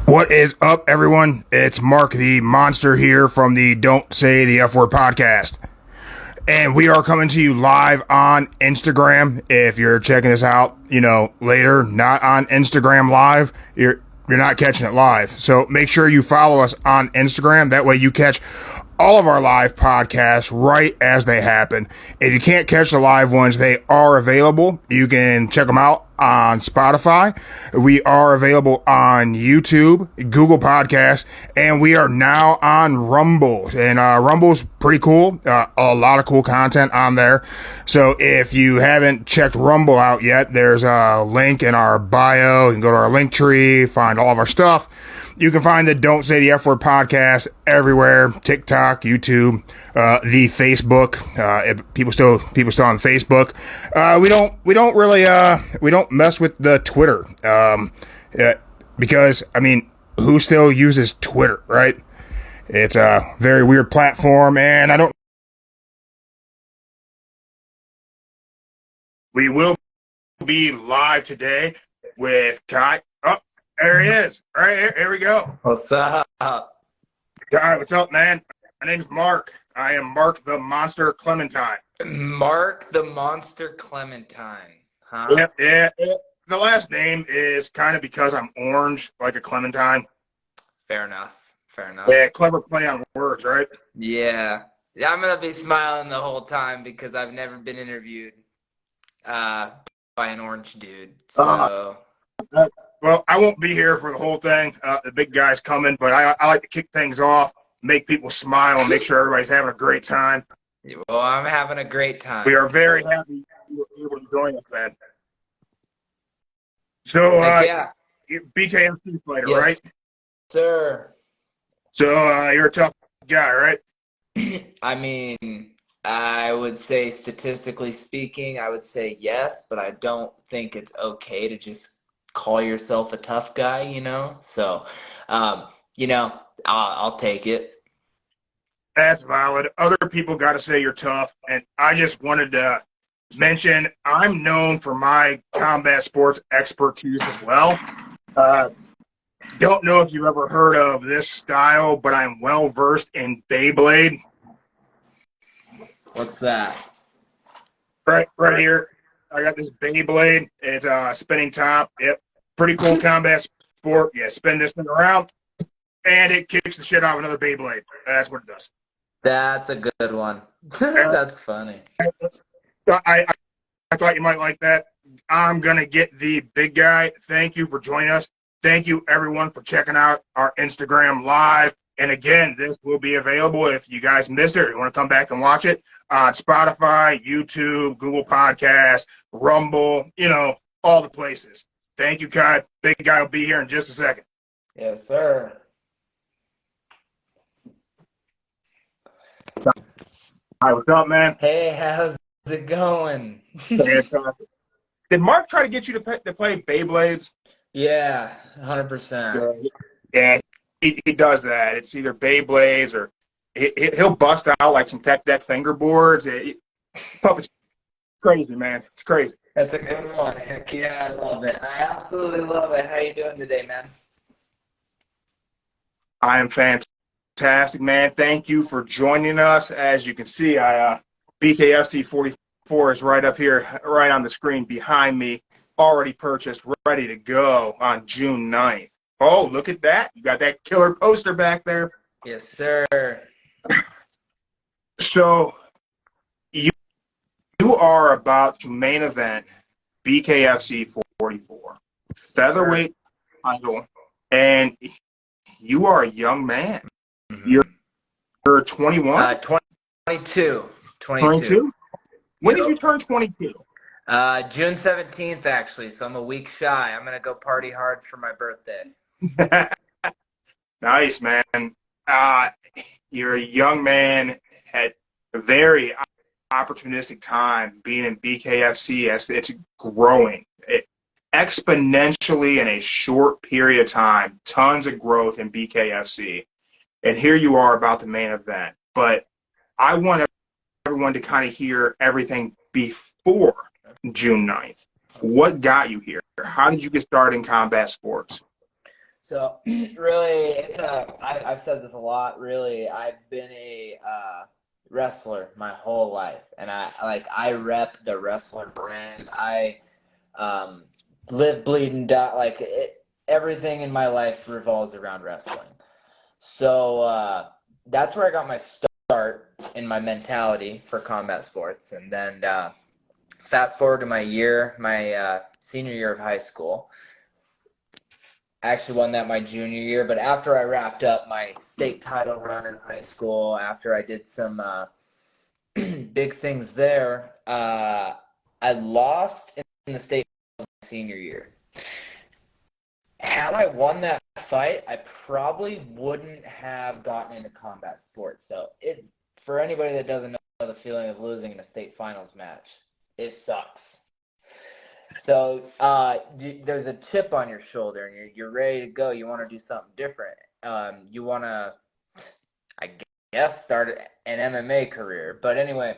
What is up, everyone? It's Mark the Monster here from the Don't Say the F Word podcast. And we are coming to you live on Instagram. If you're checking this out, later, not on Instagram live, you're not catching it live. So make sure you follow us on Instagram. That way you catch all of our live podcasts right as they happen. If you can't catch the live ones, they are available. You can check them out on Spotify. We are available on YouTube, Google Podcasts, and we are now on Rumble. And Rumble's pretty cool. A lot of cool content on there. So if you haven't checked Rumble out yet, there's a link in our bio. You can go to our link tree, find all of our stuff. You can find the Don't Say the F Word podcast everywhere: TikTok, YouTube, the Facebook. People still on Facebook. We don't mess with the Twitter, because who still uses Twitter, right? It's a very weird platform, and I don't. We will be live today with Kai. Oh, there he is. All right, here we go. What's up? Kai, what's up, man? My name's Mark. I am Mark the Monster Clementine. Mark the Monster Clementine, huh? Yeah. The last name is kind of because I'm orange, like a clementine. Fair enough. Yeah, clever play on words, right? Yeah, I'm gonna be smiling the whole time because I've never been interviewed by an orange dude. So. Well, I won't be here for the whole thing. The big guy's coming, but I like to kick things off, make people smile, and make sure everybody's having a great time. Well, I'm having a great time. We are very happy you were able to join us, man. So, you're a BKFC fighter, yes, right? Sir. So, you're a tough guy, right? I would say, statistically speaking, I would say yes, but I don't think it's okay to just call yourself a tough guy, So, I'll take it. That's valid. Other people got to say you're tough, and I just wanted to mention I'm known for my combat sports expertise as well. Don't know if you've ever heard of this style, but I'm well versed in Beyblade. What's that? Right here. I got this Beyblade. It's a spinning top. Yep. Pretty cool combat sport. Yeah, spin this thing around, and it kicks the shit out of another Beyblade. That's what it does. That's a good one. That's funny. I thought you might like that. I'm going to get the big guy. Thank you for joining us. Thank you, everyone, for checking out our Instagram Live. And again, this will be available if you guys missed it or you want to come back and watch it on Spotify, YouTube, Google Podcasts, Rumble, all the places. Thank you, Kai. Big guy will be here in just a second. Yes, sir. Hi, what's up, man? Hey, how's it going? Fantastic. Did Mark try to get you to play Beyblades? Yeah, 100%. Yeah, he does that. It's either Beyblades or he'll bust out like some tech deck fingerboards. It's crazy, man. It's crazy. That's a good one. Heck yeah, I love it. I absolutely love it. How you doing today, man? I am fantastic, man. Thank you for joining us. As you can see, BKFC 44 is right up here, right on the screen behind me, already purchased, ready to go on June 9th. Oh, look at that. You got that killer poster back there. Yes, sir. So you are about to main event BKFC 44, featherweight title, and you are a young man. Mm-hmm. You're 21? 22. 22? When did you turn 22? June 17th, actually, so I'm a week shy. I'm going to go party hard for my birthday. Nice, man. You're a young man, had a very opportunistic time being in BKFC as it's growing exponentially in a short period of time. Tons of growth in BKFC. And here you are about the main event. But I want everyone to kind of hear everything before June 9th. What got you here? How did you get started in combat sports? So really, I've said this a lot. Really, I've been a wrestler my whole life, and I rep the wrestler brand. I um, live, bleed, and die. Everything in my life revolves around wrestling. So that's where I got my start in my mentality for combat sports, and then fast forward to my senior year of high school. I actually won that my junior year, but after I wrapped up my state title run in high school, after I did some big things there, I lost in the state my senior year. Had I won that fight, I probably wouldn't have gotten into combat sports. So for anybody that doesn't know the feeling of losing in a state finals match, it sucks. So there's a chip on your shoulder, and you're ready to go. You want to do something different. You want to, I guess, start an MMA career. But anyway,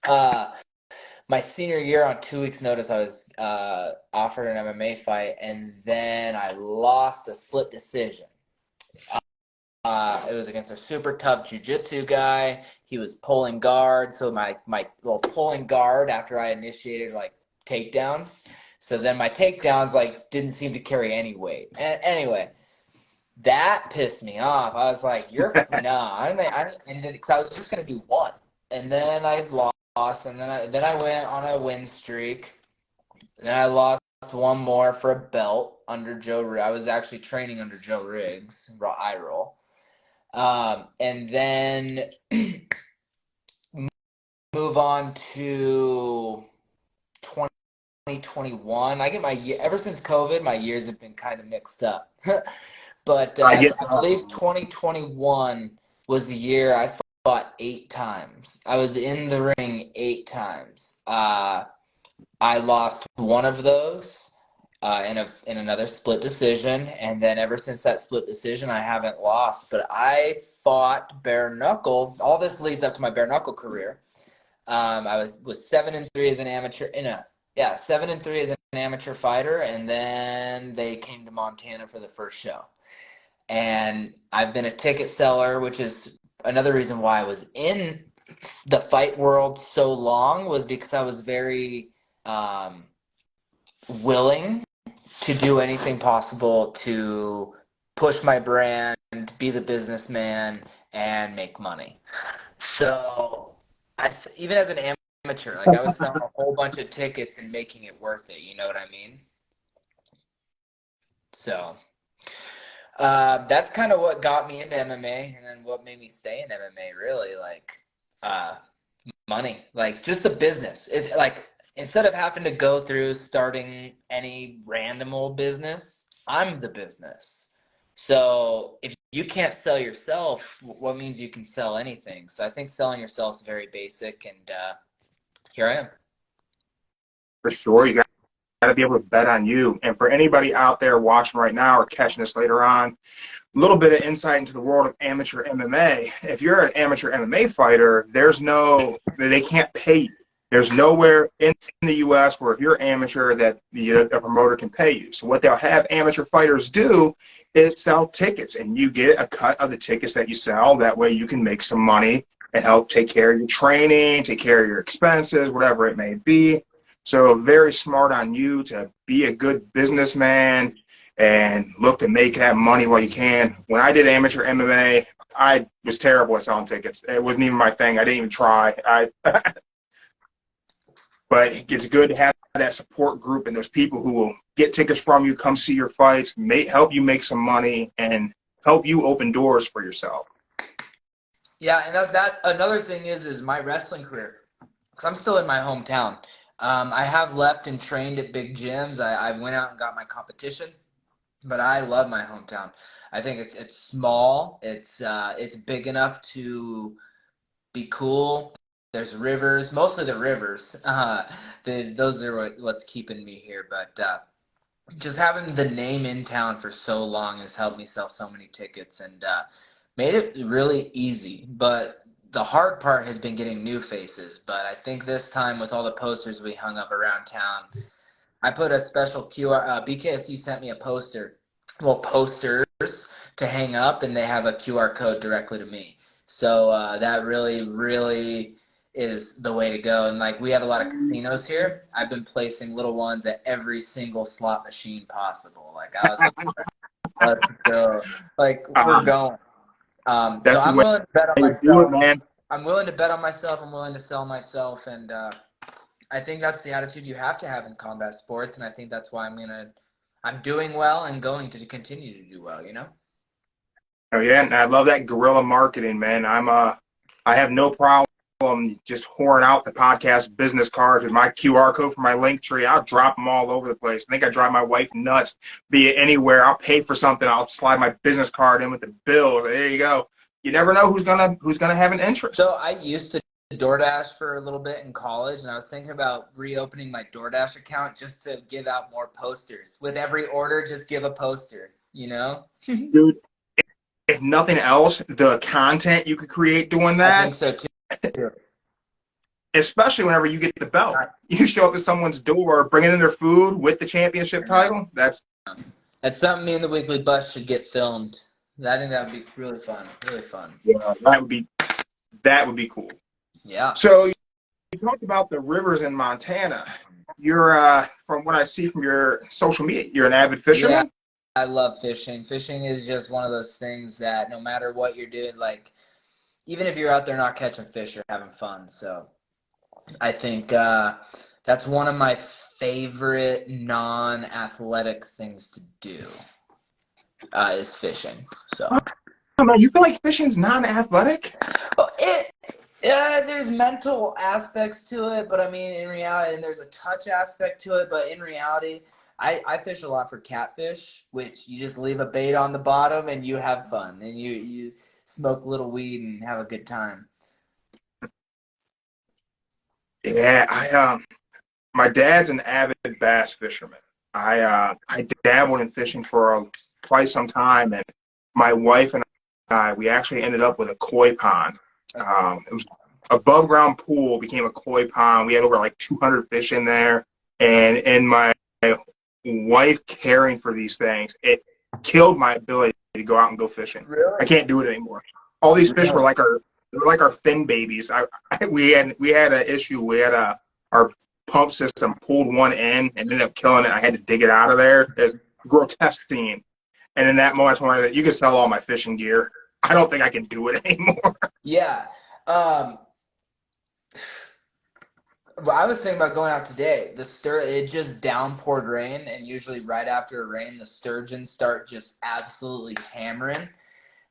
my senior year, on 2 weeks' notice, I was offered an MMA fight, and then I lost a split decision. It was against a super tough jiu-jitsu guy. He was pulling guard, so my little pulling guard after I initiated takedowns. So then my takedowns didn't seem to carry any weight. And anyway, that pissed me off. I was like, "You're because I was just gonna do one, and then I lost, and then I went on a win streak. And then I lost one more for a belt under Joe. I was actually training under Joe Riggs, I roll. And then move on to 2021. I get my year ever since COVID. My years have been kind of mixed up, but I believe 2021 was the year I fought 8 times. I was in the ring 8 times. I lost one of those in another split decision, and then ever since that split decision, I haven't lost. But I fought bare knuckle. All this leads up to my bare knuckle career. I was 7-3 as an amateur 7-3 as an amateur fighter, and then they came to Montana for the first show. And I've been a ticket seller, which is another reason why I was in the fight world so long, was because I was very willing to do anything possible to push my brand, be the businessman, and make money. So even as an amateur, I was selling a whole bunch of tickets and making it worth it. You know what I mean? So that's kind of what got me into MMA, and then what made me stay in MMA. Really, money, just the business. Instead of having to go through starting any random old business, I'm the business. So if you can't sell yourself, what means you can sell anything? So I think selling yourself is very basic, and here I am. For sure, you got to be able to bet on you. And for anybody out there watching right now or catching this later on, a little bit of insight into the world of amateur MMA. If you're an amateur MMA fighter, they can't pay you. There's nowhere in the U.S. where if you're amateur that a promoter can pay you. So what they'll have amateur fighters do is sell tickets, and you get a cut of the tickets that you sell. That way you can make some money and help take care of your training, take care of your expenses, whatever it may be. So very smart on you to be a good businessman and look to make that money while you can. When I did amateur MMA, I was terrible at selling tickets. It wasn't even my thing. I didn't even try. But it's good to have that support group and those people who will get tickets from you, come see your fights, help you make some money, and help you open doors for yourself. Yeah, and that another thing is my wrestling career, because I'm still in my hometown. I have left and trained at big gyms. I went out and got my competition, but I love my hometown. I think it's small. It's big enough to be cool. There's rivers, mostly the rivers. Those are what's keeping me here. But just having the name in town for so long has helped me sell so many tickets and made it really easy. But the hard part has been getting new faces. But I think this time, with all the posters we hung up around town, I put a special QR. BKSC sent me a poster little posters to hang up, and they have a QR code directly to me. So that really, really is the way to go. And like we have a lot of casinos here. I've been placing little ones at every single slot machine possible. Like I was like, let's go. Like we're going. So That's the I'm way willing to bet on you do it, myself. man. I'm willing to bet on myself. I'm willing to sell myself, and I think that's the attitude you have to have in combat sports. And I think that's why I'm doing well and going to continue to do well. You know. Oh yeah, and I love that guerrilla marketing, man. I have no problem just whoring out the podcast business cards with my QR code for my link tree. I'll drop them all over the place. I think I drive my wife nuts. Be it anywhere, I'll pay for something. I'll slide my business card in with the bill. There you go. You never know who's gonna have an interest. So I used to DoorDash for a little bit in college, and I was thinking about reopening my DoorDash account just to give out more posters. With every order, just give a poster. You know. Dude, if nothing else, the content you could create doing I that, think so too. especially whenever you get the belt. You show up at someone's door, bringing in their food with the championship title. That's something me and the Weekly Bus should get filmed. I think that would be really fun. Really fun. yeah, that would be cool. Yeah. So you talked about the rivers in Montana. You're from what I see from your social media, you're an avid fisherman. Yeah, I love fishing. Fishing is just one of those things that no matter what you're doing, like even if you're out there not catching fish, you're having fun. So I think that's one of my favorite non-athletic things to do is fishing. So Oh, man, you feel like fishing's non-athletic? there's mental aspects to it, but I mean, in reality, and there's a touch aspect to it, but in reality, I fish a lot for catfish, which you just leave a bait on the bottom and you have fun, and you smoke a little weed and have a good time. Yeah, my dad's an avid bass fisherman. I dabbled in fishing for quite some time, and my wife and we actually ended up with a koi pond. It was above ground pool, became a koi pond. We had over like 200 fish in there, and my wife caring for these things, it killed my ability to go out and go fishing. Really? I can't do it anymore. All these fish were like our fin babies. We had an issue. We had our pump system pulled one in and ended up killing it. I had to dig it out of there. Grotesque scene. And in that moment, I told her that you can sell all my fishing gear. I don't think I can do it anymore. Yeah. But I was thinking about going out today. It just downpoured rain, and usually right after a rain, the sturgeons start just absolutely hammering.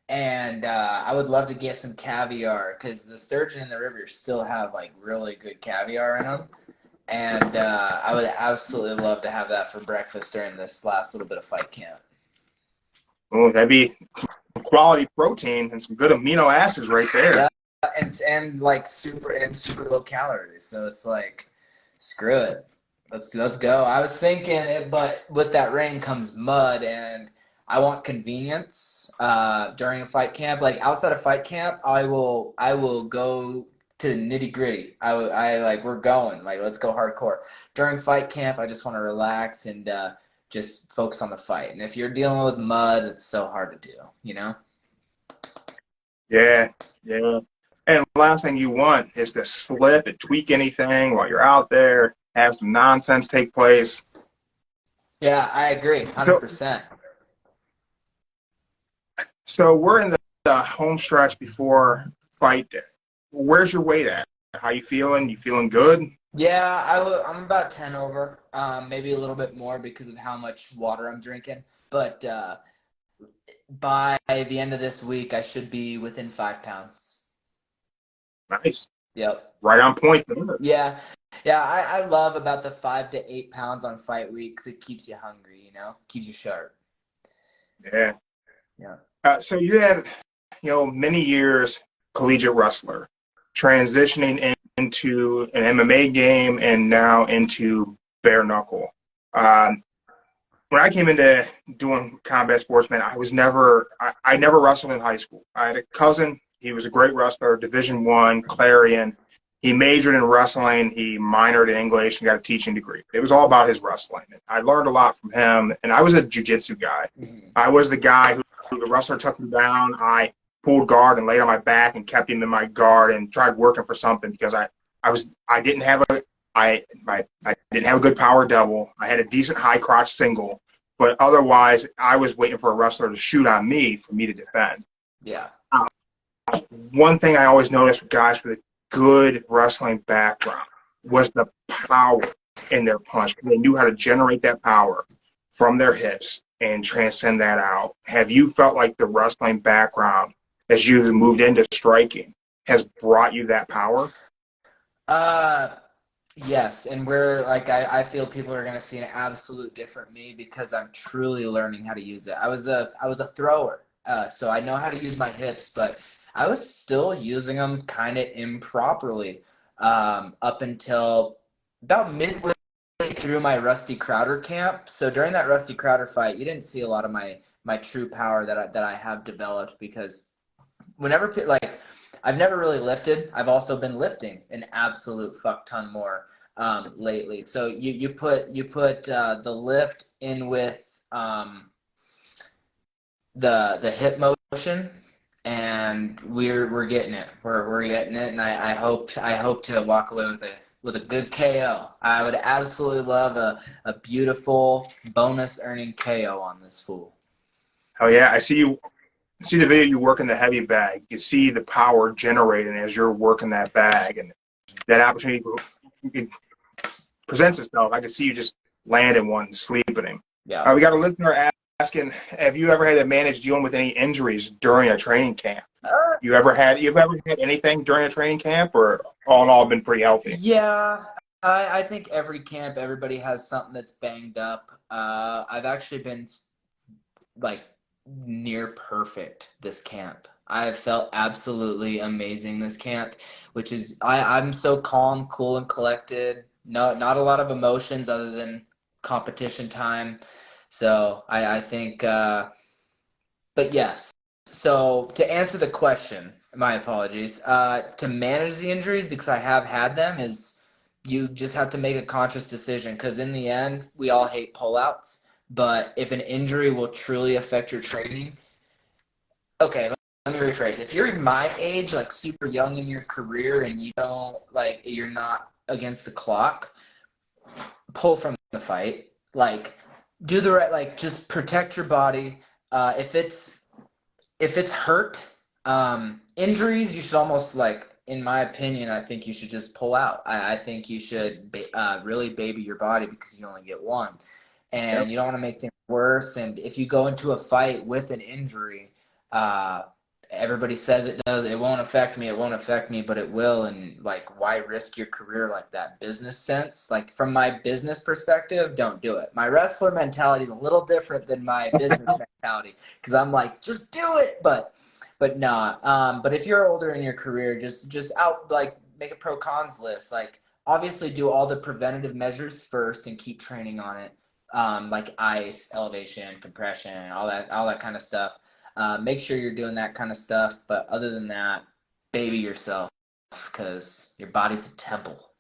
And I would love to get some caviar because the sturgeon in the river still have like really good caviar in them. And I would absolutely love to have that for breakfast during this last little bit of fight camp. Oh, that'd be quality protein and some good amino acids right there. Yeah, and like super low calories. So it's like, screw it. Let's go. I was thinking it, but with that rain comes mud, and I want convenience during a fight camp. Like outside of fight camp, I will go to nitty gritty. We're going. Like let's go hardcore. During fight camp, I just want to relax and just focus on the fight. And if you're dealing with mud, it's so hard to do, you know? Yeah, yeah. And the last thing you want is to slip and tweak anything while you're out there, have some nonsense take place. Yeah, I agree, 100%. So we're in the home stretch before fight day. Where's your weight at? How you feeling? You feeling good? Yeah, I'm about 10 over, maybe a little bit more because of how much water I'm drinking. But by the end of this week, I should be within 5 pounds. Nice. Yep. Right on point. Yeah. Yeah, I love about the 5 to 8 pounds on fight week because it keeps you hungry, you know, keeps you sharp. Yeah. Yeah. So you had, many years collegiate wrestler, transitioning into an MMA game and now into bare knuckle. When I came into doing combat sports, man, I never wrestled in high school. I had a cousin. He was a great wrestler, Division I, Clarion. He majored in wrestling. He minored in English and got a teaching degree. It was all about his wrestling. I learned a lot from him, and I was a jiu-jitsu guy. I was the guy who the wrestler took me down. I pulled guard and laid on my back and kept him in my guard and tried working for something because I didn't have I didn't have a good power double. I had a decent high crotch single, but otherwise I was waiting for a wrestler to shoot on me for me to defend. Yeah. One thing I always noticed with guys with a good wrestling background was the power in their punch. They knew how to generate that power from their hips and transcend that out. Have you felt like the wrestling background, as you moved into striking, has brought you that power? Yes, and we're like I feel people are gonna see an absolute different me because I'm truly learning how to use it. I was a thrower, so I know how to use my hips, but I was still using them kind of improperly up until about midway through my Rusty Crowder camp. So during that Rusty Crowder fight, you didn't see a lot of my true power that I have developed because whenever like I've never really lifted. I've also been lifting an absolute fuck ton more lately. So you put the lift in with the hip motion, and we're getting it. We're getting it, and I hope to walk away with a good KO. I would absolutely love a beautiful bonus earning KO on this fool. Oh yeah, I see the video you work in the heavy bag. You see the power generating as you're working that bag, and that opportunity it presents itself. I can see you just landing one and sleeping him. Yeah. We got a listener asking, have you ever had to manage dealing with any injuries during a training camp? You've ever had anything during a training camp, or all in all been pretty healthy? Yeah, I think every camp, everybody has something that's banged up. I've actually been like near perfect this camp. I have felt absolutely amazing this camp, which is I'm so calm, cool, and collected. No, not a lot of emotions other than competition time. So I think, but yes. So to answer the question, my apologies. To manage the injuries, because I have had them, is you just have to make a conscious decision. Because in the end, we all hate pullouts. But if an injury will truly affect your training, okay, let me rephrase. If you're my age, like super young in your career, and you don't like you're not against the clock, pull from the fight. Like do the right, like just protect your body. If it's hurt, injuries, you should almost like, in my opinion, I think you should just pull out. I think you should really baby your body because you only get one, and you don't want to make things worse. And if you go into a fight with an injury, everybody says it does. It won't affect me. It won't affect me, but it will. And like, why risk your career like that? Business sense, like from my business perspective, don't do it. My wrestler mentality is a little different than my business mentality because I'm like, just do it, but not. But if you're older in your career, just out like make a pro cons list. Like obviously do all the preventative measures first and keep training on it. Like ice, elevation, compression, all that kind of stuff. Make sure you're doing that kind of stuff. But other than that, baby yourself because your body's a temple.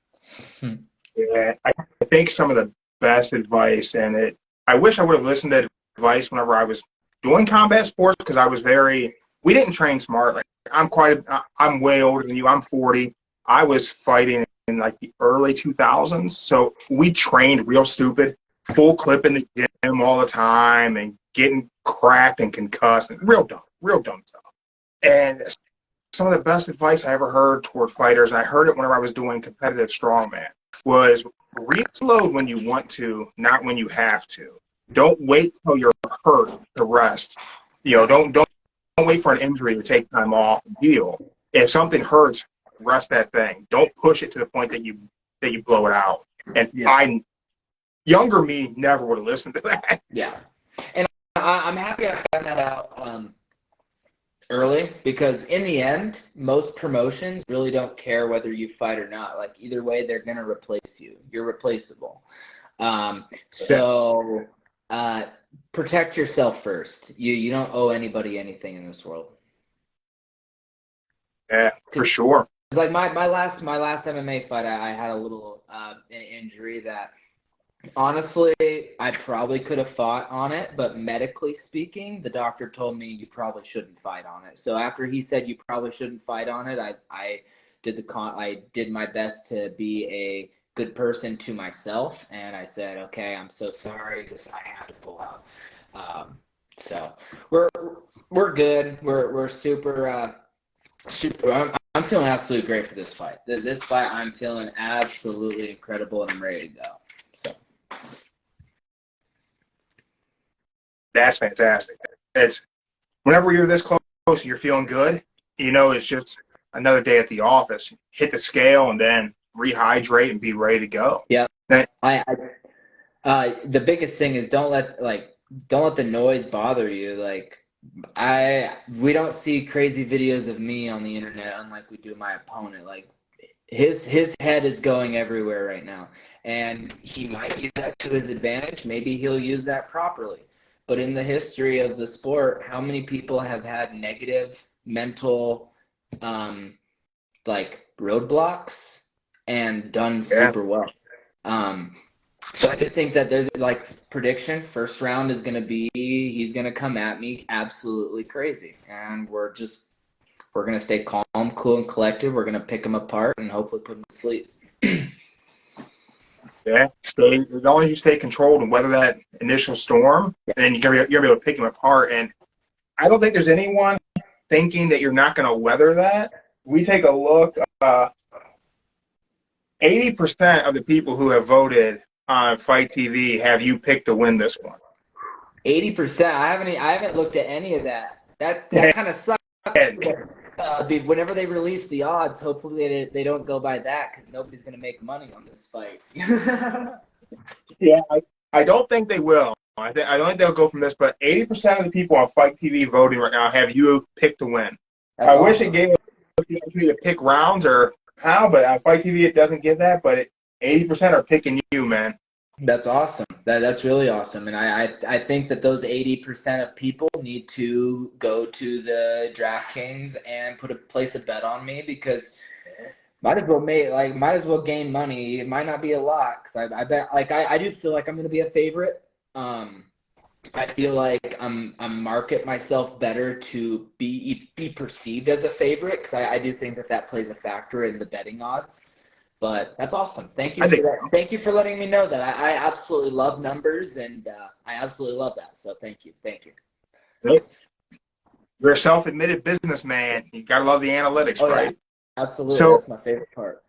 Yeah, I think some of the best advice, and I wish I would have listened to advice whenever I was doing combat sports because we didn't train smart. Like I'm way older than you. I'm 40. I was fighting in like the early 2000s, so we trained real stupid, full clip in the gym all the time, and getting cracked and concussed, and real dumb stuff. And some of the best advice I ever heard toward fighters, and I heard it whenever I was doing competitive strongman, was reload when you want to, not when you have to. Don't wait till you're hurt to rest. Don't wait for an injury to take time off and heal. If something hurts, rest that thing. Don't push it to the point that you blow it out. And younger me never would have listened to that. Yeah, and I'm happy I found that out early because in the end, most promotions really don't care whether you fight or not. Like either way, they're gonna replace you. You're replaceable. So protect yourself first. You don't owe anybody anything in this world. Yeah, for sure. like my last MMA fight, I had a little injury that honestly I probably could have fought on it, but medically speaking, the doctor told me you probably shouldn't fight on it. So after he said you probably shouldn't fight on it, I did my best to be a good person to myself, and I said, okay, I'm so sorry, because I had to pull out. So we're good. We're super. I'm feeling absolutely great for this fight. This fight, I'm feeling absolutely incredible, and I'm ready to go. So. That's fantastic. It's whenever you're this close, you're feeling good. It's just another day at the office. Hit the scale and then rehydrate and be ready to go. Yeah. The biggest thing is don't let the noise bother you. We don't see crazy videos of me on the internet unlike we do my opponent. Like his head is going everywhere right now, and he might use that to his advantage. Maybe he'll use that properly. But in the history of the sport, how many people have had negative mental roadblocks and done super well? So I do think that there's prediction. First round is going to be he's going to come at me absolutely crazy, and we're going to stay calm, cool, and collected. We're going to pick him apart and hopefully put him to sleep. Yeah, as long as you stay controlled and weather that initial storm, then you're gonna be able to pick him apart. And I don't think there's anyone thinking that you're not going to weather that. We take a look. 80% of the people who have voted on Fight TV have you picked to win this one. 80%. I haven't looked at any of that. That kind of sucks. Whenever they release the odds, hopefully they don't go by that, because nobody's going to make money on this fight. Yeah, I don't think they will. I don't think they'll go from this, but 80% of the people on Fight TV voting right now have you picked to win. I wish it gave us the opportunity to pick rounds or how, but on Fight TV it doesn't give that, but 80% are picking you, man. That's awesome. That's really awesome. And I think that those 80% of people need to go to the DraftKings and place a bet on me, because might as well gain money. It might not be a lot, because I bet I do feel like I'm going to be a favorite. I feel like I'm market myself better to be perceived as a favorite, because I do think that plays a factor in the betting odds. But that's awesome. Thank you for that. Thank you for letting me know that. I absolutely love numbers, and I absolutely love that. So thank you. You're a self-admitted businessman. You got to love the analytics, right? Yeah. Absolutely. So, that's my favorite part.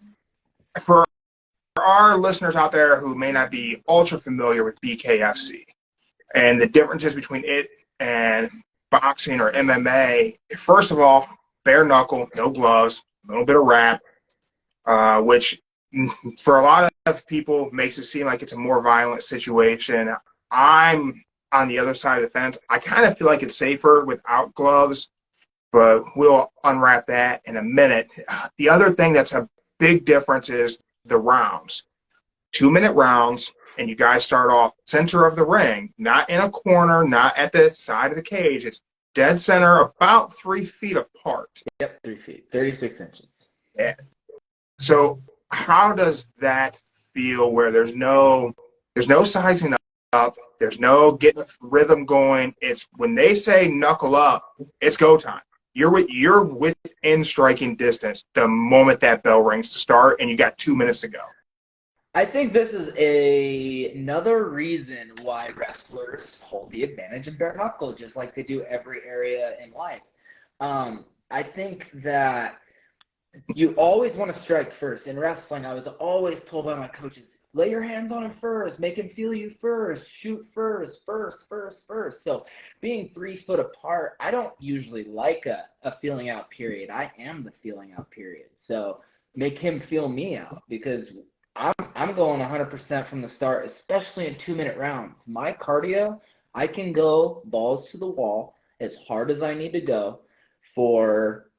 For our listeners out there who may not be ultra familiar with BKFC and the differences between it and boxing or MMA, first of all, bare knuckle, no gloves, a little bit of wrap, which for a lot of people makes it seem like it's a more violent situation. I'm on the other side of the fence. I kind of feel like it's safer without gloves, but we'll unwrap that in a minute. The other thing that's a big difference is the rounds. 2-minute rounds, and you guys start off center of the ring, not in a corner, not at the side of the cage. It's dead center, about 3 feet apart. Yep, 3 feet, 36 inches. Yeah. So how does that feel where there's no sizing up, there's no getting the rhythm going? It's when they say knuckle up, it's go time. You're within striking distance the moment that bell rings to start, and you got 2 minutes to go. I think this is another reason why wrestlers hold the advantage in bare knuckle, just like they do every area in life. I think that you always want to strike first. In wrestling, I was always told by my coaches, lay your hands on him first, make him feel you first, shoot first. So being 3 foot apart, I don't usually like a feeling out period. I am the feeling out period. So make him feel me out, because I'm going 100% from the start, especially in 2-minute rounds. My cardio, I can go balls to the wall as hard as I need to go for.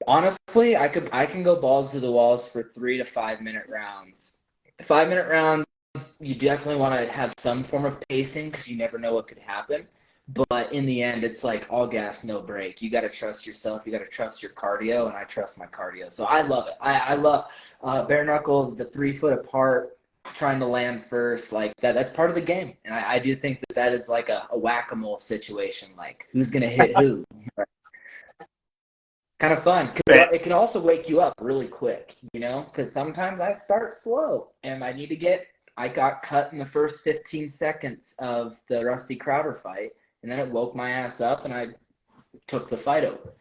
Honestly, I can go balls to the walls for 3 to 5 minute rounds. 5-minute rounds, you definitely want to have some form of pacing, because you never know what could happen. But in the end, it's like all gas, no brake. You got to trust yourself. You got to trust your cardio, and I trust my cardio. So I love it. I love bare knuckle, the 3 foot apart, trying to land first, like that. That's part of the game, and I do think that that is like a whack-a-mole situation. Like who's gonna hit who? Kind of fun because it can also wake you up really quick, you know. Because sometimes I start slow, and I need to get. I got cut in the first 15 seconds of the Rusty Crowder fight, and then it woke my ass up, and I took the fight over.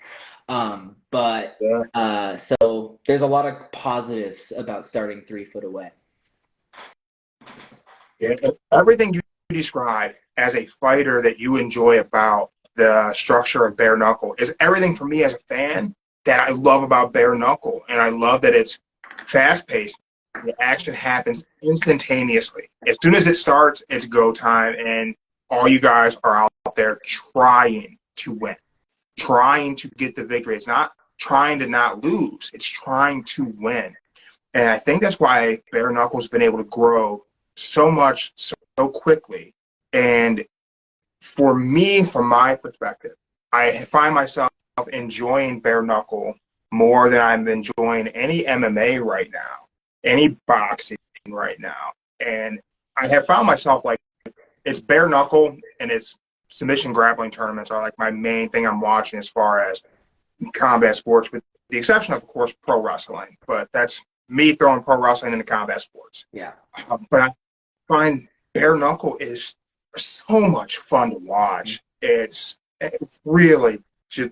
So there's a lot of positives about starting 3 foot away. Yeah, everything you describe as a fighter that you enjoy about the structure of bare knuckle is everything for me as a fan that I love about bare knuckle, and I love that it's fast paced. The action happens instantaneously. As soon as it starts, it's go time, and all you guys are out there trying to win, trying to get the victory. It's not trying to not lose. It's trying to win. And I think that's why bare knuckle's been able to grow so much so quickly. And for me, from my perspective, I find myself enjoying bare knuckle more than I'm enjoying any MMA right now, any boxing right now. And I have found myself like it's bare knuckle and it's submission grappling tournaments are like my main thing I'm watching as far as combat sports, with the exception of course, pro wrestling. But that's me throwing pro wrestling into combat sports. Yeah. But I find bare knuckle is so much fun to watch. It's really just,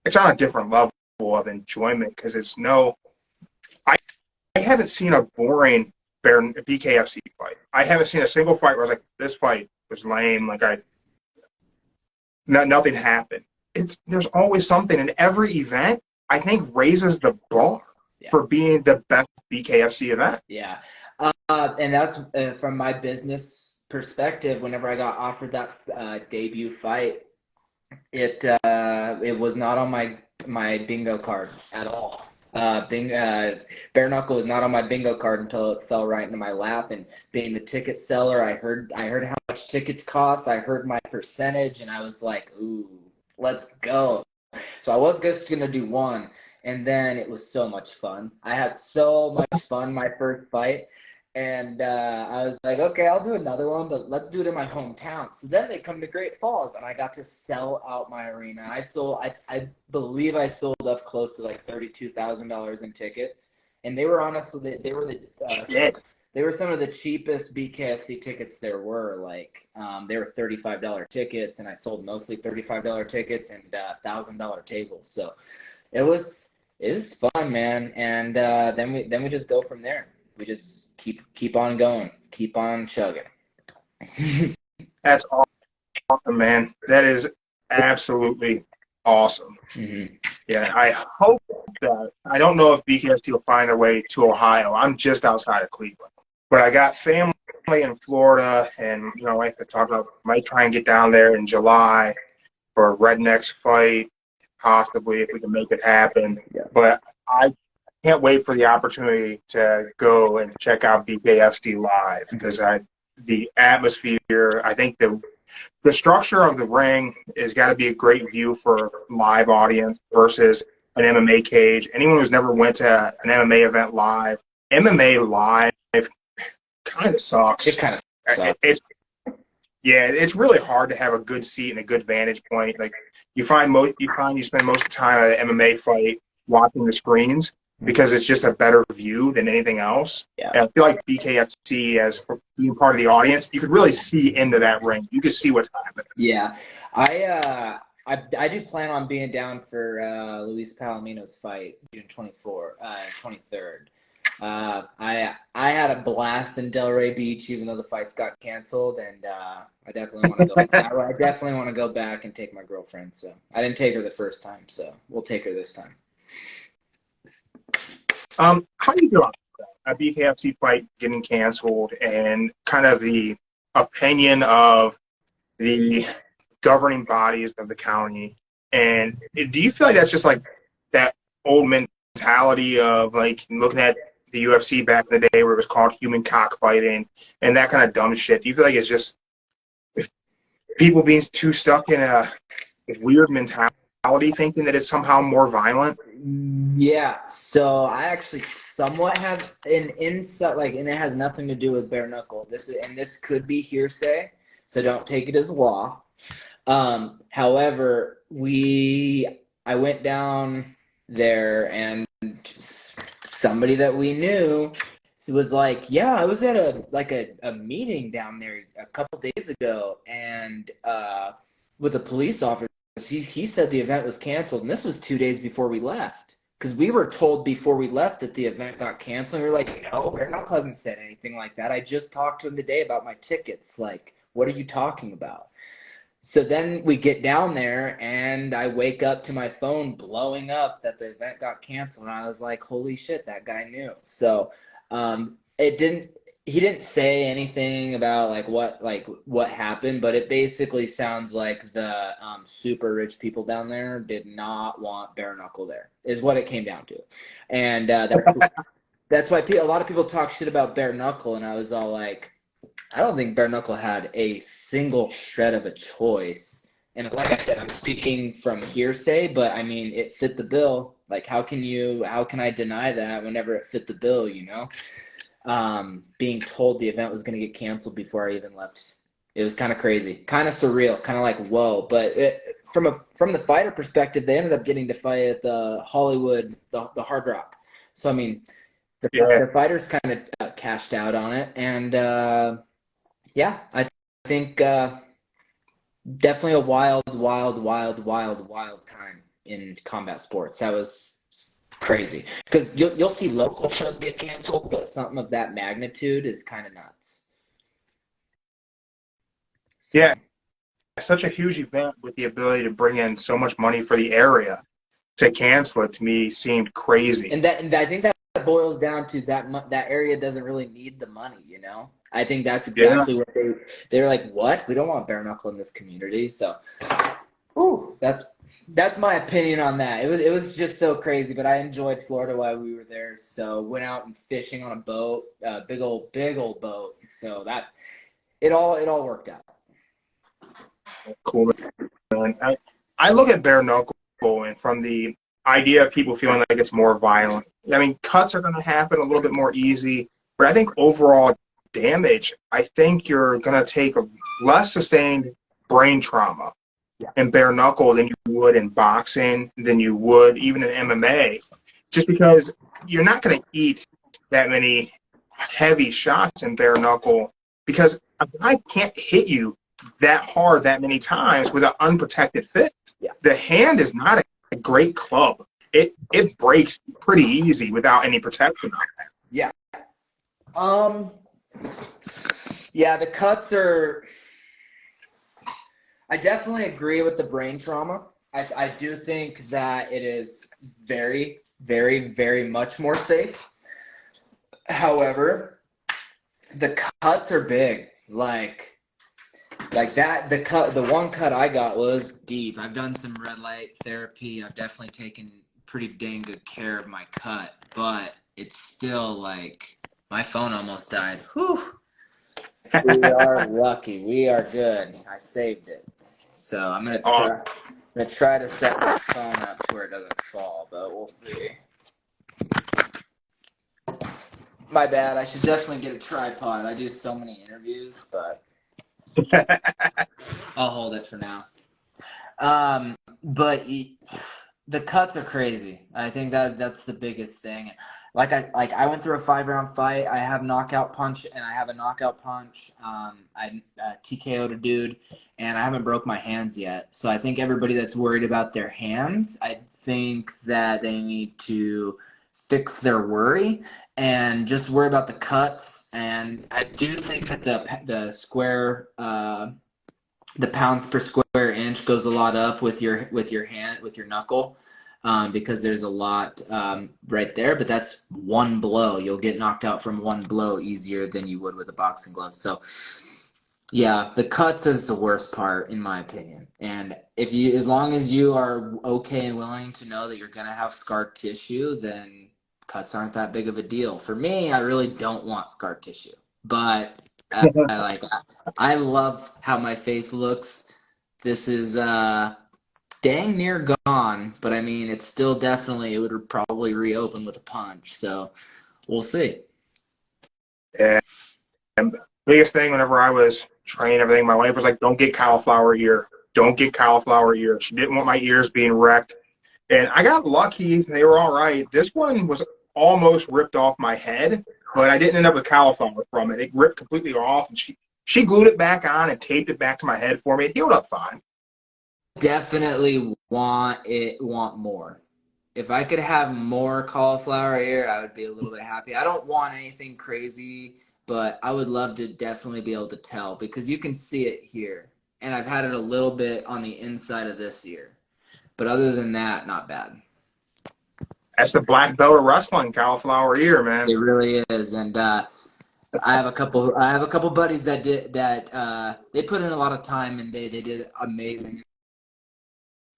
it's on a different level of enjoyment because it's I haven't seen a boring BKFC fight. I haven't seen a single fight where I was like, this fight was lame. Like nothing happened. There's always something, and every event I think raises the bar for being the best BKFC event. Yeah, and that's from my business perspective. Whenever I got offered that debut fight, it was not on my bingo card at all. Bare knuckle was not on my bingo card until it fell right into my lap. And being the ticket seller, I heard how much tickets cost. I heard my percentage, and I was like, "Ooh, let's go!" So I was just gonna do one, and then it was so much fun. I had so much fun my first fight, and I was like, "Okay, I'll do another one, but let's do it in my hometown." So then they come to Great Falls, and I got to sell out my arena. I believe I sold up close to like $32,000 in tickets, and they were honestly they were some of the cheapest BKFC tickets there were. Like they were $35 tickets, and I sold mostly $35 tickets and $1,000 tables. So it was fun, man. And then we just go from there. We just keep on going, keep on chugging. That's awesome, man. That is absolutely awesome. Mm-hmm. Yeah, I hope that I don't know if BKFC will find their way to Ohio. I'm just outside of Cleveland, but I got family in Florida, and I have to talk about might try and get down there in July for a Rednecks fight, possibly if we can make it happen. Yeah. But I can't wait for the opportunity to go and check out BKFC live because the atmosphere, I think the structure of the ring has got to be a great view for live audience versus an MMA cage. Anyone who's never went to an MMA event live, MMA live kind of sucks. It kind of sucks. It's really hard to have a good seat and a good vantage point. Like you spend most of the time at an MMA fight watching the screens because it's just a better view than anything else. Yeah. And I feel like BKFC, as being part of the audience, you could really see into that ring. You could see what's happening. Yeah, I do plan on being down for Luis Palomino's fight June 23rd. I had a blast in Delray Beach, even though the fights got canceled, and I definitely want to go. I definitely want to go back and take my girlfriend. So I didn't take her the first time, so we'll take her this time. How do you feel about a BKFC fight getting canceled and kind of the opinion of the governing bodies of the county? And do you feel like that's just like that old mentality of like looking at the UFC back in the day where it was called human cockfighting and that kind of dumb shit? Do you feel like it's just people being too stuck in a weird mentality, thinking that it's somehow more violent? Yeah, so I actually somewhat have an insight, like, and it has nothing to do with bare knuckle. This could be hearsay, so don't take it as law. However, I went down there, and somebody that we knew was like, yeah, I was at a meeting down there a couple days ago, and with a police officer. He said the event was canceled, and this was 2 days before we left. Because we were told before we left that the event got canceled. We were like, no, Bear Knuckle hasn't said anything like that. I just talked to him today about my tickets. Like, what are you talking about? So then we get down there, and I wake up to my phone blowing up that the event got canceled. And I was like, holy shit, that guy knew. So he didn't say anything about what happened, but it basically sounds like the super rich people down there did not want bare knuckle there, is what it came down to. And that's why a lot of people talk shit about bare knuckle, and I was all like, I don't think bare knuckle had a single shred of a choice. And like I said, I'm speaking from hearsay, but I mean, it fit the bill. Like, how can I deny that whenever it fit the bill, you know? Being told the event was going to get canceled before I even left. It was kind of crazy, kind of surreal, kind of like, whoa. But from the fighter perspective, they ended up getting to fight at the Hollywood, the Hard Rock. So, I mean, the fighters kind of cashed out on it. And, yeah, I think definitely a wild, wild, wild, wild, wild time in combat sports. That was crazy, because you'll see local shows get canceled, but something of that magnitude is kind of nuts. So, Yeah, such a huge event with the ability to bring in so much money for the area. To cancel it, to me, seemed crazy. and I think that boils down to that area doesn't really need the money, you know. I think that's exactly what they're like. What? We don't want bare knuckle in this community. So, ooh, that's my opinion on that. It was just so crazy, but I enjoyed Florida while we were there. So went out and fishing on a boat, big old boat. So that it all worked out. Cool. I look at bare knuckle, and from the idea of people feeling like it's more violent. I mean, cuts are going to happen a little bit more easy, but I think overall damage, I think you're going to take a less sustained brain trauma in bare knuckle than you would in boxing, than you would even in MMA, just because you're not going to eat that many heavy shots in bare knuckle, because a guy can't hit you that hard that many times with an unprotected fist. Yeah. The hand is not a great club. It breaks pretty easy without any protection on it. Yeah. Yeah, the cuts are. I definitely agree with the brain trauma. I do think that it is very, very, very much more safe. However, the cuts are big. Like that, the one cut I got was deep. I've done some red light therapy. I've definitely taken pretty dang good care of my cut, but it's still like my phone almost died. Whew. We are lucky. We are good. I saved it. So I'm gonna try to set my phone up to where it doesn't fall, but we'll see. My bad. I should definitely get a tripod. I do so many interviews, but I'll hold it for now. But the cuts are crazy. I think that's the biggest thing. I went through a 5-round fight. I have knockout punch, and I have a knockout punch. I TKO'd a dude, and I haven't broke my hands yet. So I think everybody that's worried about their hands, I think that they need to fix their worry and just worry about the cuts. And I do think that the square the pounds per square inch goes a lot up with your hand, with your knuckle, because there's a lot right there. But that's one blow. You'll get knocked out from one blow easier than you would with a boxing glove. So yeah, the cuts is the worst part in my opinion. And as long as you are okay and willing to know that you're gonna have scar tissue, then cuts aren't that big of a deal. For me, I really don't want scar tissue, but I love how my face looks. This is dang near gone, but I mean, it's still definitely, it would probably reopen with a punch. So we'll see. And the biggest thing whenever I was training everything, my wife was like, don't get cauliflower ear. Don't get cauliflower ear. She didn't want my ears being wrecked. And I got lucky. They were all right. This one was almost ripped off my head, but I didn't end up with cauliflower from it. It ripped completely off, and she glued it back on and taped it back to my head for me. It healed up fine. Definitely want more. If I could have more cauliflower ear, I would be a little bit happy. I don't want anything crazy, but I would love to definitely be able to tell because you can see it here. And I've had it a little bit on the inside of this ear. But other than that, not bad. That's the black belt of wrestling, cauliflower ear, man. It really is. And I have a couple buddies that did that they put in a lot of time and they did amazing.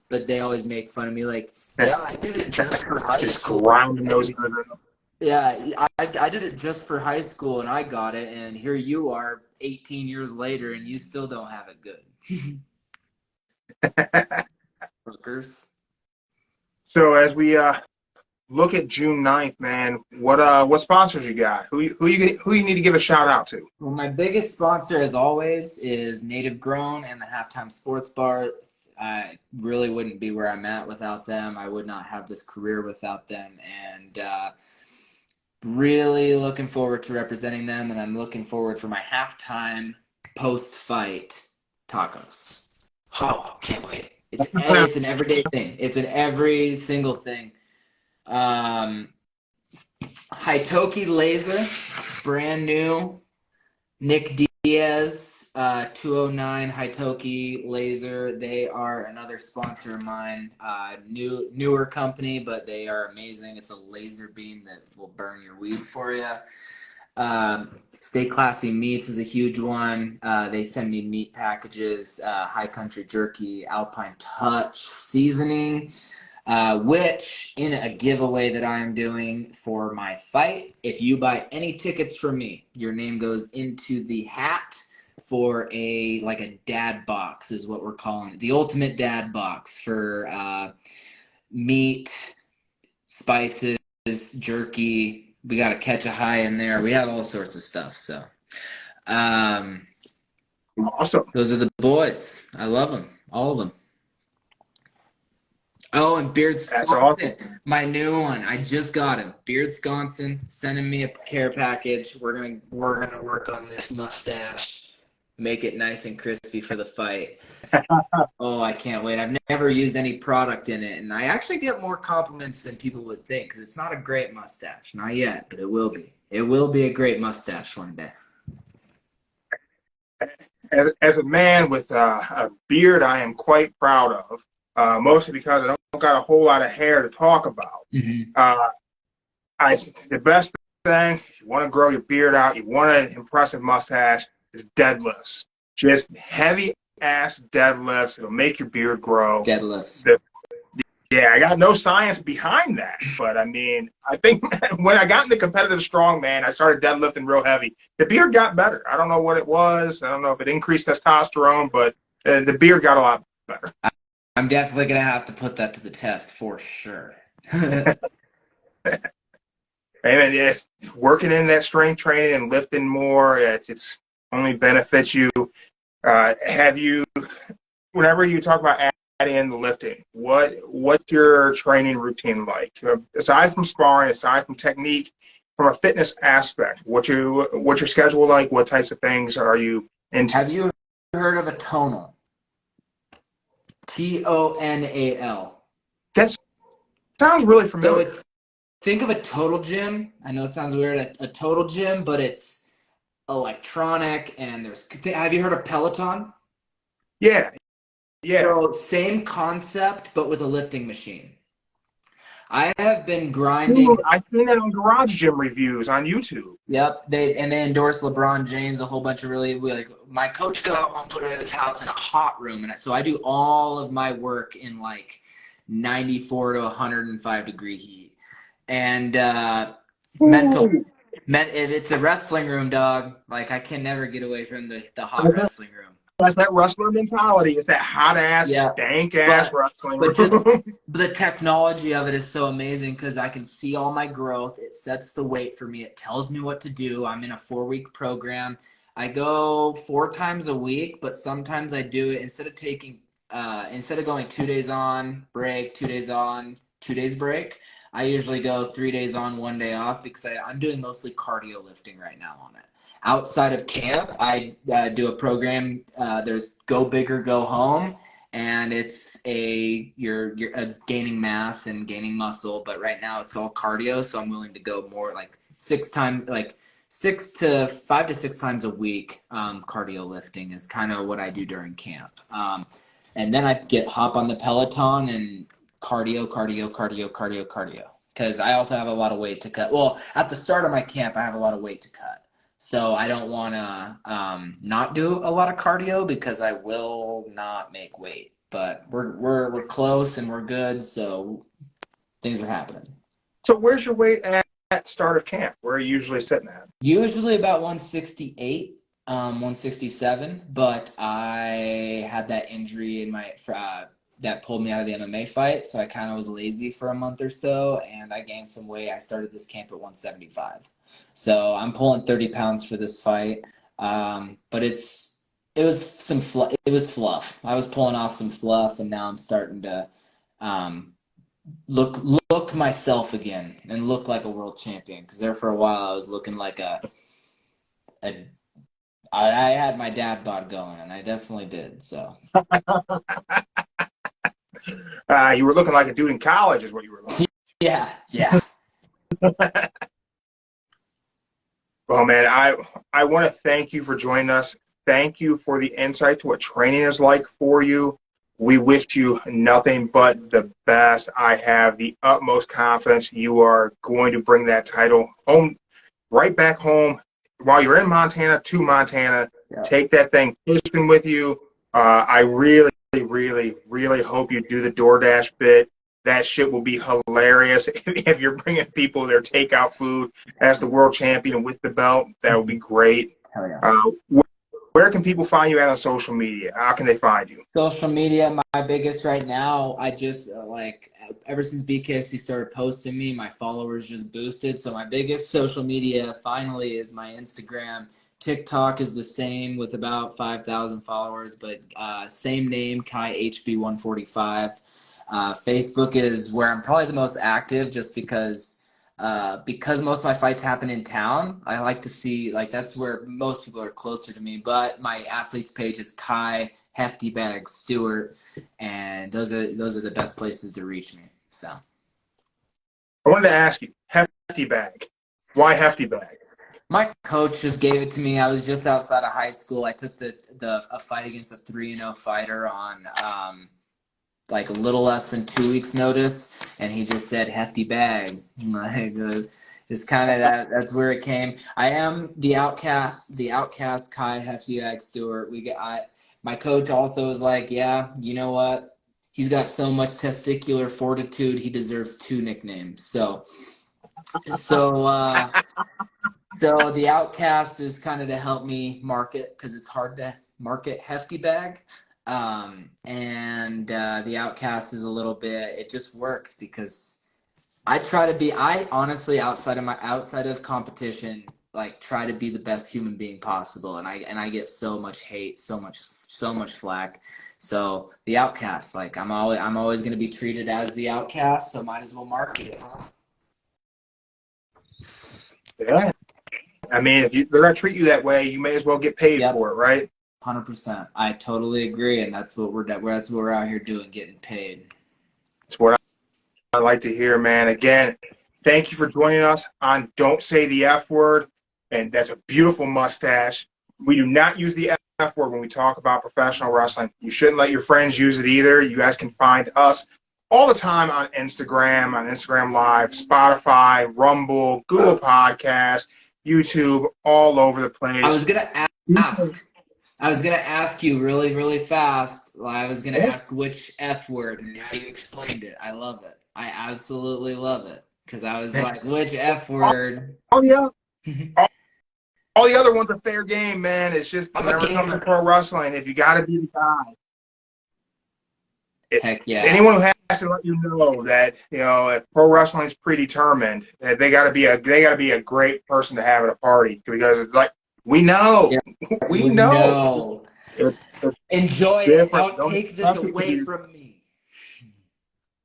But they always make fun of me like, yeah, I did it just for high Just school. ground those. Yeah, I did it just for high school and I got it, and here you are 18 years later and you still don't have it good. Fuckers. So as we look at June 9th, man, what sponsors you got? Who you need to give a shout out to? Well, my biggest sponsor, as always, is Native Grown and the Halftime Sports Bar. I really wouldn't be where I'm at without them. I would not have this career without them. And really looking forward to representing them. And I'm looking forward for my halftime post-fight tacos. Oh, can't wait. It's an everyday thing. It's an every single thing. Hitoki Laser, brand new. Nick Diaz, 209 Hitoki Laser. They are another sponsor of mine. Newer company, but they are amazing. It's a laser beam that will burn your weed for you. Stay Classy Meats is a huge one. They send me meat packages, High Country Jerky, Alpine Touch seasoning. Which in a giveaway that I am doing for my fight, if you buy any tickets from me, your name goes into the hat for a dad box is what we're calling it. The ultimate dad box for meat, spices, jerky. We got to catch a high in there. We have all sorts of stuff. So Awesome. those are the boys. I love them. All of them. Oh, and Beard That's awesome. my new one. I just got him. Beard Sconson sending me a care package. We're gonna work on this mustache, make it nice and crispy for the fight. Oh, I can't wait. I've never used any product in it, and I actually get more compliments than people would think because it's not a great mustache, not yet, but it will be. It will be a great mustache one day. As a man with a beard, I am quite proud of. Mostly because I don't got a whole lot of hair to talk about. Mm-hmm. The best thing, if you want to grow your beard out, you want an impressive mustache, is deadlifts. Just heavy ass deadlifts. It'll make your beard grow. Deadlifts. Yeah, I got no science behind that, but I mean, I think when I got into competitive strongman, I started deadlifting real heavy. The beard got better. I don't know what it was. I don't know if it increased testosterone, but the beard got a lot better. I'm definitely going to have to put that to the test for sure. And it's working in that strength training and lifting more. It's only benefits you. Have you, whenever you talk about adding in the lifting, what's your training routine like? Aside from sparring, aside from technique, from a fitness aspect, what's your schedule like? What types of things are you into? Have you heard of a tonal? Tonal. That sounds really familiar. So think of a total gym. I know it sounds weird, a total gym, but it's electronic and have you heard of Peloton? Yeah. So same concept, but with a lifting machine. I have been grinding. Ooh, I've seen that on Garage Gym reviews on YouTube. Yep, they endorse LeBron James, a whole bunch of my coach got home, put it at his house in a hot room, and so I do all of my work in 94 to 105 degree heat. And if it's a wrestling room, dog, I can never get away from the hot wrestling room. That's that wrestler mentality. It's that hot ass, Yeah, stank ass but wrestling but just room. the technology of it is so amazing because I can see all my growth. It sets the weight for me. It tells me what to do. I'm in a 4-week program. I go 4 times a week, but sometimes I do it instead of going 2 days on, break, 2 days on, 2 days break. I usually go 3 days on, 1 day off because I'm doing mostly cardio lifting right now on it. Outside of camp, I do a program. There's Go Big or Go Home, and it's you're gaining mass and gaining muscle. But right now it's all cardio, so I'm willing to go more like 5 to 6 times a week. Cardio lifting is kind of what I do during camp, and then I hop on the Peloton and cardio. Because I also have a lot of weight to cut. Well, at the start of my camp, I have a lot of weight to cut. So I don't want to not do a lot of cardio because I will not make weight. But we're close and we're good, so things are happening. So where's your weight at start of camp? Where are you usually sitting at? Usually about 168, 167. But I had that injury in my that pulled me out of the MMA fight, so I kind of was lazy for a month or so, and I gained some weight. I started this camp at 175. So I'm pulling 30 pounds for this fight. But it was fluff. I was pulling off some fluff, and now I'm starting to um, look myself again and look like a world champion. Because there for a while I was looking like a I had my dad bod going, and I definitely did. So You were looking like a dude in college, is what you were looking. yeah. Well, man, I want to thank you for joining us. Thank you for the insight to what training is like for you. We wish you nothing but the best. I have the utmost confidence you are going to bring that title home, right back home while you're in Montana to Montana. Yeah. Take that thing pushing with you. I really, really hope you do the DoorDash bit. That shit will be hilarious if you're bringing people their takeout food as the world champion with the belt. That would be great. Hell yeah. Where can people find you at on social media? How can they find you? Social media, my biggest right now, I just ever since BKFC started posting me, my followers just boosted. So my biggest social media finally is my Instagram. TikTok is the same with about 5,000 followers, but same name, Kai HB145. Facebook is where I'm probably the most active just because most of my fights happen in town. I like to see, that's where most people are closer to me. But my athletes page is Kai Hefty Bag Stewart, and those are the best places to reach me. So I wanted to ask you, Hefty Bag. Why Hefty Bag? my coach just gave it to me. I was just outside of high school. I took a fight against a 3-0 fighter on like a little less than 2 weeks notice, and he just said hefty bag. Like it's kind of that's where it came. I am the outcast Kai Hefty Bag Stewart. My coach also was like, yeah, you know what? He's got so much testicular fortitude, he deserves 2 nicknames. So the outcast is kind of to help me market because it's hard to market hefty bag. And the outcast is a little bit, it just works because I honestly, outside of competition, like try to be the best human being possible. And I get so much hate, so much flack. So the outcast, like I'm always going to be treated as the outcast. So might as well market it, huh? Yeah. I mean, if they're going to treat you that way, you may as well get paid for it, right? 100%. I totally agree, and that's what we're out here doing, getting paid. That's what I like to hear, man. Again, thank you for joining us on Don't Say the F Word, and that's a beautiful mustache. We do not use the F word when we talk about professional wrestling. You shouldn't let your friends use it either. You guys can find us all the time on Instagram Live, Spotify, Rumble, Google Podcasts, YouTube, all over the place. I was gonna ask you really, really fast. I was gonna ask which F word, and now you explained it. I love it. I absolutely love it because I was like, which F word? Oh yeah. all the other ones are fair game, man. It's just whenever it comes to pro wrestling, if you got to be the guy, Heck it's yeah. anyone who has to let you know that if pro wrestling is predetermined, that they got to be a great person to have at a party, because it's like we know, Yeah. we know. No. It's Enjoy it. different. Don't Don't take this expect it to away be. from me.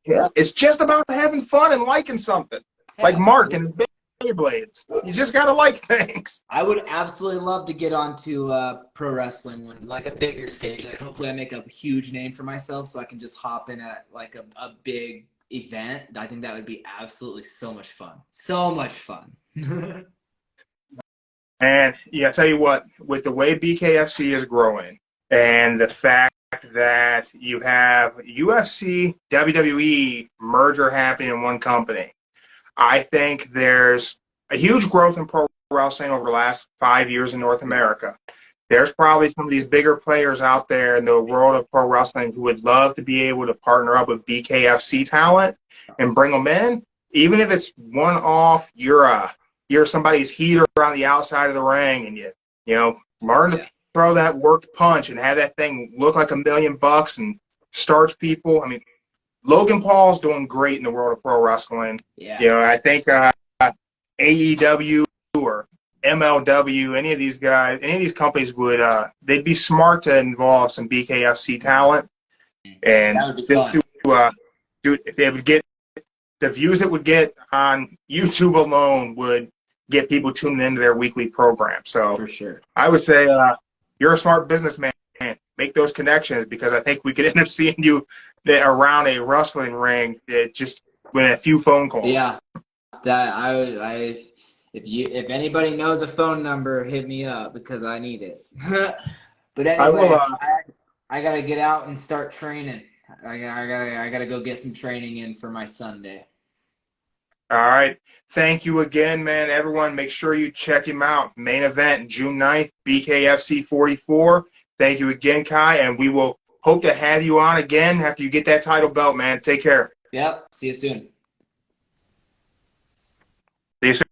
Yeah, it's just about having fun and liking something. Yeah, Like Mark and absolutely. his Blades. You just gotta like things. I would absolutely love to get onto pro wrestling one, like a bigger stage. Like hopefully I make a huge name for myself so I can just hop in at like a big event. I think that would be absolutely so much fun. So much fun. And yeah, I tell you what, with the way BKFC is growing and the fact that you have UFC, WWE merger happening in one company, I think there's a huge growth in pro wrestling over the last 5 years in North America. There's probably some of these bigger players out there in the world of pro wrestling who would love to be able to partner up with BKFC talent and bring them in. Even if it's one off, you're somebody's heater on the outside of the ring, and you learn to throw that worked punch and have that thing look like $1,000,000 and starch people. I mean, Logan Paul's doing great in the world of pro wrestling. Yeah. I think AEW or MLW, any of these guys, any of these companies would they'd be smart to involve some BKFC talent, and That would be just fun. do if they would get the views it would get on YouTube alone would get people tuning into their weekly program. So For sure. I would say you're a smart businessman. Make those connections, because I think we could end up seeing you around a wrestling ring just with a few phone calls. Yeah. That I if anybody knows a phone number, hit me up because I need it. But anyway, I gotta get out and start training. I gotta go get some training in for my Sunday. All right. Thank you again, man. Everyone, make sure you check him out. Main event June 9th, BKFC 44. Thank you again, Kai, and we will hope to have you on again after you get that title belt, man. Take care. Yep. See you soon. See you soon.